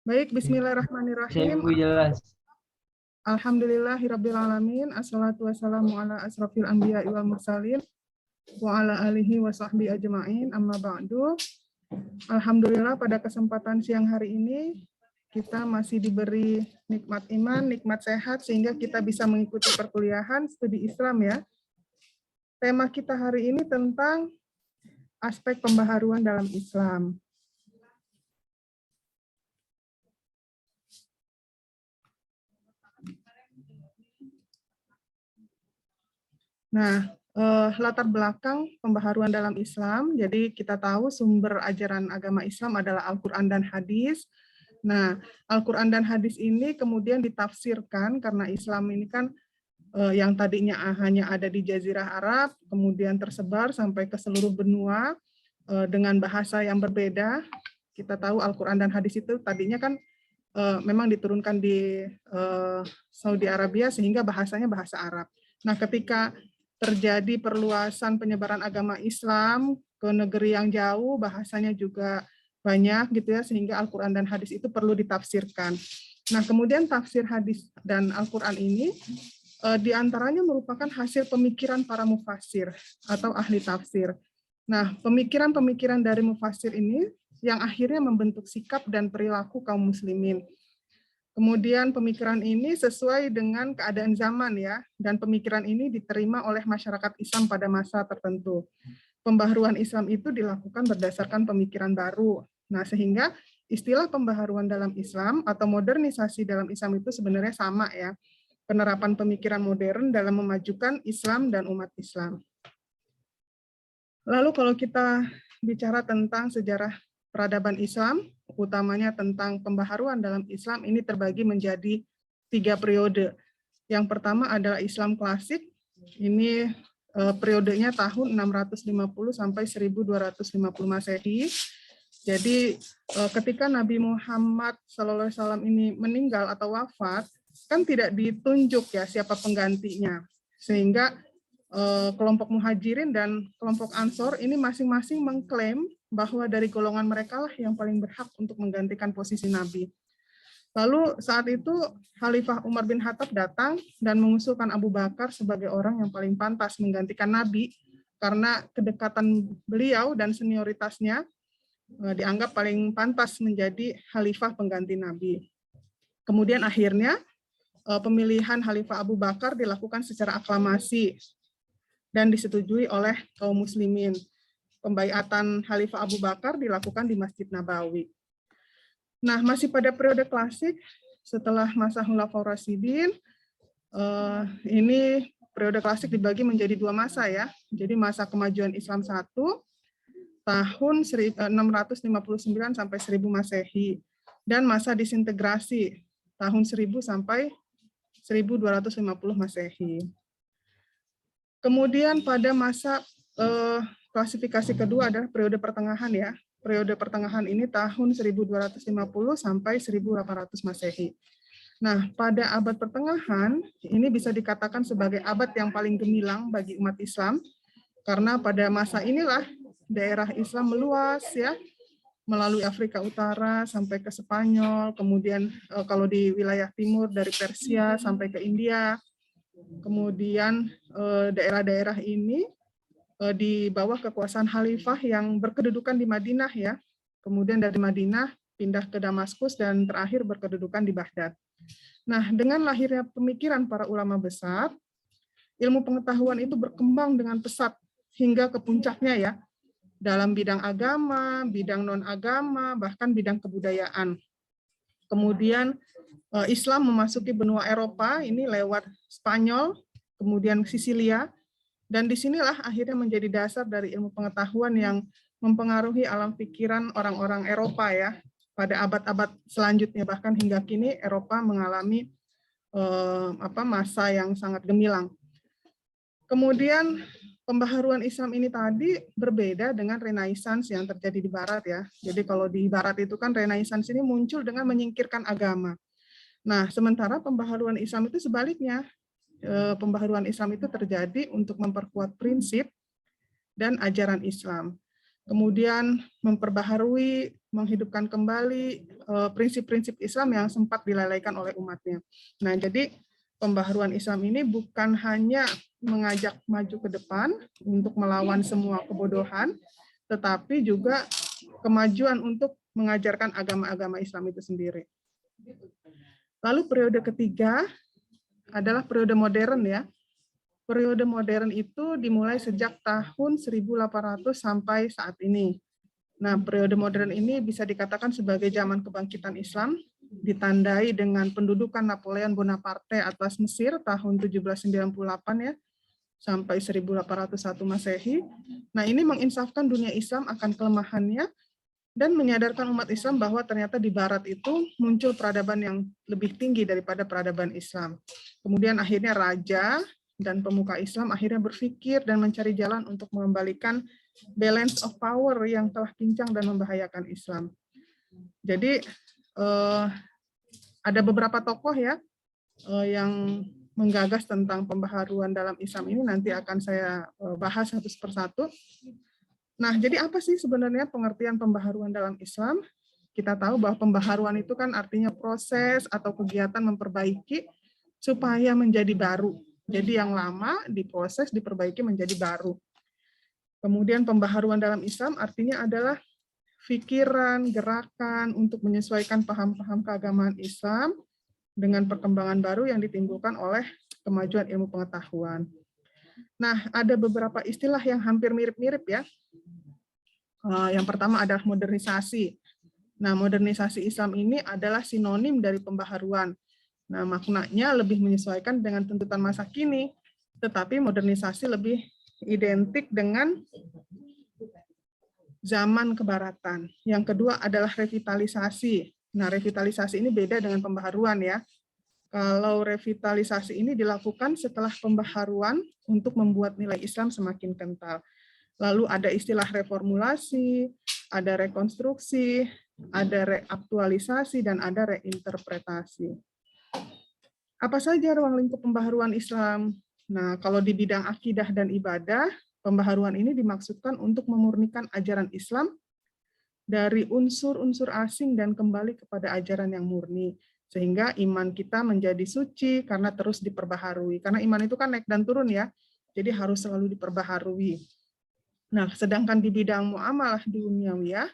Baik, Saya bismillahirrahmanirrahim. Bu jelas. Alhamdulillahirrabbilalamin. Assalatu wassalamu ala asrafil anbiya wal mursalin wa ala alihi wa sahbihi ajma'in. Amma ba'du. Alhamdulillah pada kesempatan siang hari ini kita masih diberi nikmat iman, nikmat sehat sehingga kita bisa mengikuti perkuliahan studi Islam ya. Tema kita hari ini tentang aspek pembaharuan dalam Islam. Nah, latar belakang pembaharuan dalam Islam, jadi kita tahu sumber ajaran agama Islam adalah Al-Quran dan Hadis. Nah, Al-Quran dan Hadis ini kemudian ditafsirkan karena Islam ini kan yang tadinya hanya ada di Jazirah Arab, kemudian tersebar sampai ke seluruh benua dengan bahasa yang berbeda. Kita tahu Al-Quran dan Hadis itu tadinya kan memang diturunkan di Saudi Arabia sehingga bahasanya bahasa Arab. Nah, ketika terjadi perluasan penyebaran agama Islam ke negeri yang jauh, bahasanya juga banyak gitu ya, sehingga Al-Quran dan Hadis itu perlu ditafsirkan. Nah, kemudian tafsir hadis dan Al-Quran ini diantaranya merupakan hasil pemikiran para mufassir atau ahli tafsir. Nah, pemikiran-pemikiran dari mufassir ini yang akhirnya membentuk sikap dan perilaku kaum muslimin. Kemudian pemikiran ini sesuai dengan keadaan zaman ya, dan pemikiran ini diterima oleh masyarakat Islam pada masa tertentu. Pembaharuan Islam itu dilakukan berdasarkan pemikiran baru. Nah, sehingga istilah pembaharuan dalam Islam atau modernisasi dalam Islam itu sebenarnya sama ya. Penerapan pemikiran modern dalam memajukan Islam dan umat Islam. Lalu kalau kita bicara tentang sejarah peradaban Islam, utamanya tentang pembaharuan dalam Islam, ini terbagi menjadi 3 periode. Yang pertama adalah Islam klasik, ini periodenya tahun 650 sampai 1250 Masehi. Jadi ketika Nabi Muhammad SAW ini meninggal atau wafat, kan tidak ditunjuk ya siapa penggantinya. Sehingga kelompok Muhajirin dan kelompok Ansor ini masing-masing mengklaim bahwa dari golongan mereka lah yang paling berhak untuk menggantikan posisi Nabi. Lalu saat itu Khalifah Umar bin Khattab datang dan mengusulkan Abu Bakar sebagai orang yang paling pantas menggantikan Nabi karena kedekatan beliau dan senioritasnya dianggap paling pantas menjadi Khalifah pengganti Nabi. Kemudian akhirnya pemilihan Khalifah Abu Bakar dilakukan secara aklamasi dan disetujui oleh kaum muslimin. Pembaiatan Khalifah Abu Bakar dilakukan di Masjid Nabawi. Nah, masih pada periode klasik, setelah masa Khulafaur Rasyidin, ini periode klasik dibagi menjadi 2 masa ya. Jadi masa kemajuan Islam 1, tahun 659 sampai 1000 Masehi, dan masa disintegrasi, tahun 1000 sampai 1250 Masehi. Kemudian pada masa klasifikasi kedua adalah periode pertengahan ya. Periode pertengahan ini tahun 1250 sampai 1800 Masehi. Nah, pada abad pertengahan ini bisa dikatakan sebagai abad yang paling gemilang bagi umat Islam karena pada masa inilah daerah Islam meluas ya, melalui Afrika Utara sampai ke Spanyol, kemudian kalau di wilayah timur dari Persia sampai ke India. Kemudian daerah-daerah ini di bawah kekuasaan khalifah yang berkedudukan di Madinah ya. Kemudian dari Madinah pindah ke Damaskus dan terakhir berkedudukan di Baghdad. Nah, dengan lahirnya pemikiran para ulama besar, ilmu pengetahuan itu berkembang dengan pesat hingga ke puncaknya ya. Dalam bidang agama, bidang non-agama, bahkan bidang kebudayaan. Kemudian Islam memasuki benua Eropa ini lewat Spanyol, kemudian Sisilia, dan disinilah akhirnya menjadi dasar dari ilmu pengetahuan yang mempengaruhi alam pikiran orang-orang Eropa ya. Pada abad-abad selanjutnya bahkan hingga kini Eropa mengalami masa yang sangat gemilang. Kemudian pembaharuan Islam ini tadi berbeda dengan Renaissance yang terjadi di Barat ya. Jadi kalau di Barat itu kan Renaissance ini muncul dengan menyingkirkan agama. Nah, sementara pembaharuan Islam itu sebaliknya. Pembaharuan Islam itu terjadi untuk memperkuat prinsip dan ajaran Islam. kemudian memperbaharui, menghidupkan kembali prinsip-prinsip Islam yang sempat dilalaikan oleh umatnya. Nah, jadi pembaharuan Islam ini bukan hanya mengajak maju ke depan untuk melawan semua kebodohan, tetapi juga kemajuan untuk mengajarkan agama-agama Islam itu sendiri. Lalu periode ketiga adalah periode modern ya. Periode modern itu dimulai sejak tahun 1800 sampai saat ini. Nah, periode modern ini bisa dikatakan sebagai zaman kebangkitan Islam, ditandai dengan pendudukan Napoleon Bonaparte atas Mesir tahun 1798 ya, sampai 1801 Masehi. Nah, ini menginsafkan dunia Islam akan kelemahannya dan menyadarkan umat Islam bahwa ternyata di Barat itu muncul peradaban yang lebih tinggi daripada peradaban Islam. Kemudian akhirnya raja dan pemuka Islam akhirnya berpikir dan mencari jalan untuk mengembalikan balance of power yang telah pincang dan membahayakan Islam. Jadi ada beberapa tokoh ya yang menggagas tentang pembaharuan dalam Islam ini, nanti akan saya bahas satu persatu. Nah, jadi apa sih sebenarnya pengertian pembaharuan dalam Islam? Kita tahu bahwa pembaharuan itu kan artinya proses atau kegiatan memperbaiki supaya menjadi baru. Jadi yang lama diproses, diperbaiki menjadi baru. Kemudian pembaharuan dalam Islam artinya adalah pikiran, gerakan untuk menyesuaikan paham-paham keagamaan Islam dengan perkembangan baru yang ditimbulkan oleh kemajuan ilmu pengetahuan. Nah, ada beberapa istilah yang hampir mirip-mirip ya. Yang pertama adalah modernisasi. Nah, modernisasi Islam ini adalah sinonim dari pembaharuan. Nah, maknanya lebih menyesuaikan dengan tuntutan masa kini, tetapi modernisasi lebih identik dengan zaman kebaratan. Yang kedua adalah revitalisasi. Nah, revitalisasi ini beda dengan pembaharuan ya. Kalau revitalisasi ini dilakukan setelah pembaharuan untuk membuat nilai Islam semakin kental. Lalu ada istilah reformulasi, ada rekonstruksi, ada reaktualisasi, dan ada reinterpretasi. Apa saja ruang lingkup pembaharuan Islam? Nah, kalau di bidang akidah dan ibadah, pembaharuan ini dimaksudkan untuk memurnikan ajaran Islam dari unsur-unsur asing dan kembali kepada ajaran yang murni. Sehingga iman kita menjadi suci karena terus diperbaharui. Karena iman itu kan naik dan turun ya, jadi harus selalu diperbaharui. Nah, sedangkan di bidang muamalah duniawiyah,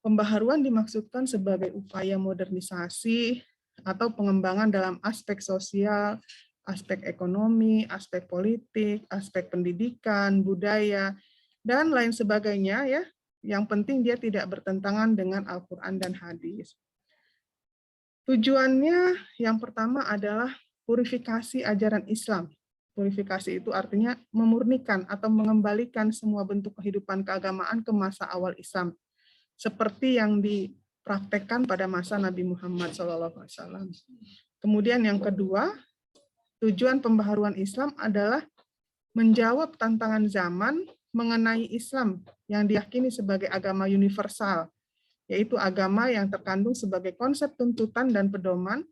pembaharuan dimaksudkan sebagai upaya modernisasi atau pengembangan dalam aspek sosial, aspek ekonomi, aspek politik, aspek pendidikan, budaya, dan lain sebagainya ya. Yang penting dia tidak bertentangan dengan Al-Quran dan hadis. Tujuannya yang pertama adalah purifikasi ajaran Islam. Purifikasi itu artinya memurnikan atau mengembalikan semua bentuk kehidupan keagamaan ke masa awal Islam, seperti yang dipraktekkan pada masa Nabi Muhammad SAW. Kemudian yang kedua, tujuan pembaharuan Islam adalah menjawab tantangan zaman mengenai Islam yang diyakini sebagai agama universal, yaitu agama yang terkandung sebagai konsep tuntutan dan pedoman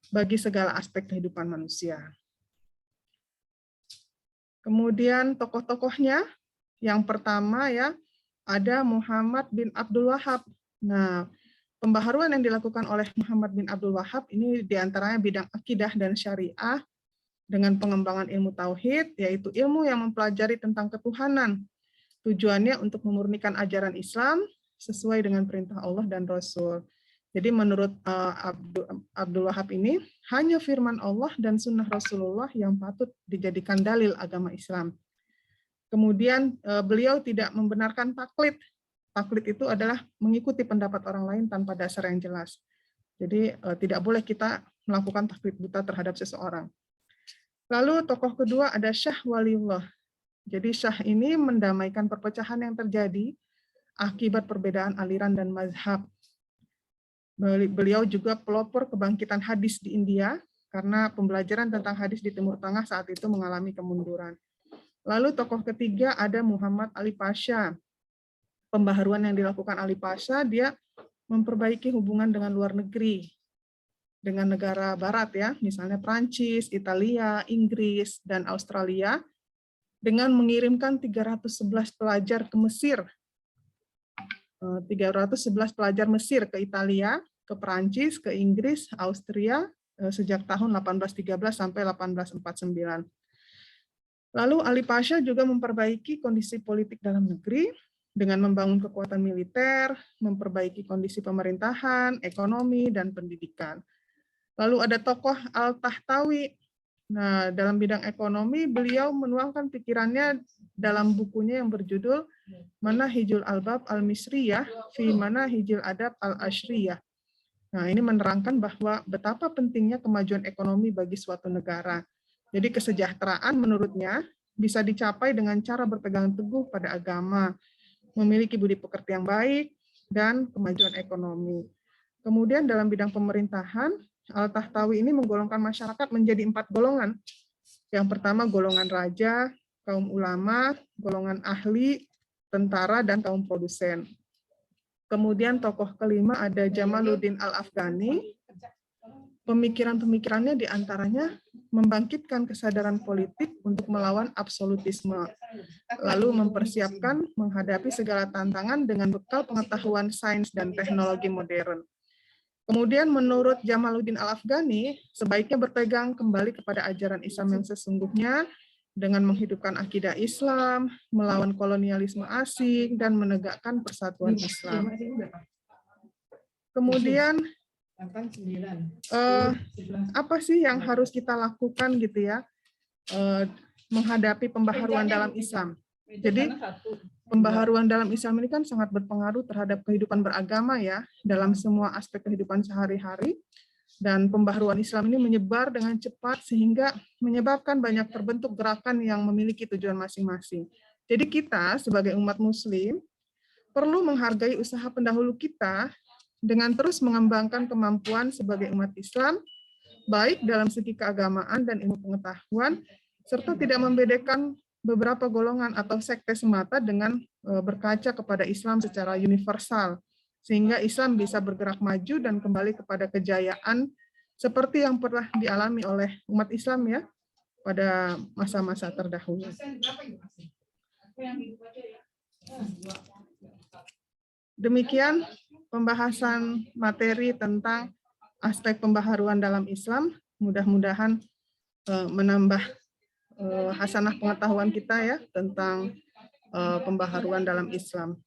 bagi segala aspek kehidupan manusia. Kemudian tokoh-tokohnya, yang pertama ya, ada Muhammad bin Abdul Wahab. Nah, pembaharuan yang dilakukan oleh Muhammad bin Abdul Wahab ini diantaranya bidang akidah dan syariah dengan pengembangan ilmu tauhid, yaitu ilmu yang mempelajari tentang ketuhanan. Tujuannya untuk memurnikan ajaran Islam sesuai dengan perintah Allah dan Rasul. Jadi menurut Abdul Wahab ini, hanya firman Allah dan sunnah Rasulullah yang patut dijadikan dalil agama Islam. Kemudian beliau tidak membenarkan taklid. Taklid itu adalah mengikuti pendapat orang lain tanpa dasar yang jelas. Jadi tidak boleh kita melakukan taklid buta terhadap seseorang. Lalu tokoh kedua ada Syah Waliullah. Jadi Syah ini mendamaikan perpecahan yang terjadi akibat perbedaan aliran dan mazhab. Beliau juga pelopor kebangkitan hadis di India karena pembelajaran tentang hadis di Timur Tengah saat itu mengalami kemunduran. Lalu tokoh ketiga ada Muhammad Ali Pasha. Pembaharuan yang dilakukan Ali Pasha, dia memperbaiki hubungan dengan luar negeri, dengan negara barat ya, misalnya Prancis, Italia, Inggris, dan Australia, dengan mengirimkan 311 pelajar ke Mesir 311 pelajar Mesir ke Italia, ke Perancis, ke Inggris, Austria, sejak tahun 1813 sampai 1849. Lalu Ali Pasha juga memperbaiki kondisi politik dalam negeri dengan membangun kekuatan militer, memperbaiki kondisi pemerintahan, ekonomi, dan pendidikan. Lalu ada tokoh Al-Tahtawi. Nah, dalam bidang ekonomi, beliau menuangkan pikirannya dalam bukunya yang berjudul Manahijul Albab Al-Misriyah fi Manahijil Adab Al-Ashriyah. Nah, ini menerangkan bahwa betapa pentingnya kemajuan ekonomi bagi suatu negara. Jadi kesejahteraan menurutnya bisa dicapai dengan cara berpegang teguh pada agama, memiliki budi pekerti yang baik, dan kemajuan ekonomi. Kemudian dalam bidang pemerintahan, Al-Tahtawi ini menggolongkan masyarakat menjadi 4 golongan. Yang pertama golongan raja, kaum ulama, golongan ahli, tentara, dan kaum produsen. Kemudian tokoh kelima ada Jamaluddin Al-Afghani. Pemikiran-pemikirannya diantaranya membangkitkan kesadaran politik untuk melawan absolutisme, lalu mempersiapkan menghadapi segala tantangan dengan bekal pengetahuan sains dan teknologi modern. Kemudian menurut Jamaluddin Al-Afghani, sebaiknya berpegang kembali kepada ajaran Islam yang sesungguhnya dengan menghidupkan akidah Islam, melawan kolonialisme asing, dan menegakkan persatuan Islam. Kemudian, apa sih yang harus kita lakukan gitu ya, menghadapi pembaharuan dalam Islam? Jadi, pembaharuan dalam Islam ini kan sangat berpengaruh terhadap kehidupan beragama ya, dalam semua aspek kehidupan sehari-hari. Dan pembaharuan Islam ini menyebar dengan cepat sehingga menyebabkan banyak terbentuk gerakan yang memiliki tujuan masing-masing. Jadi kita sebagai umat muslim perlu menghargai usaha pendahulu kita dengan terus mengembangkan kemampuan sebagai umat Islam, baik dalam segi keagamaan dan ilmu pengetahuan, serta tidak membedakan beberapa golongan atau sekte semata dengan berkaca kepada Islam secara universal, sehingga Islam bisa bergerak maju dan kembali kepada kejayaan seperti yang pernah dialami oleh umat Islam ya pada masa-masa terdahulu. Demikian pembahasan materi tentang aspek pembaharuan dalam Islam. Mudah-mudahan menambah hasanah pengetahuan kita ya tentang pembaharuan dalam Islam.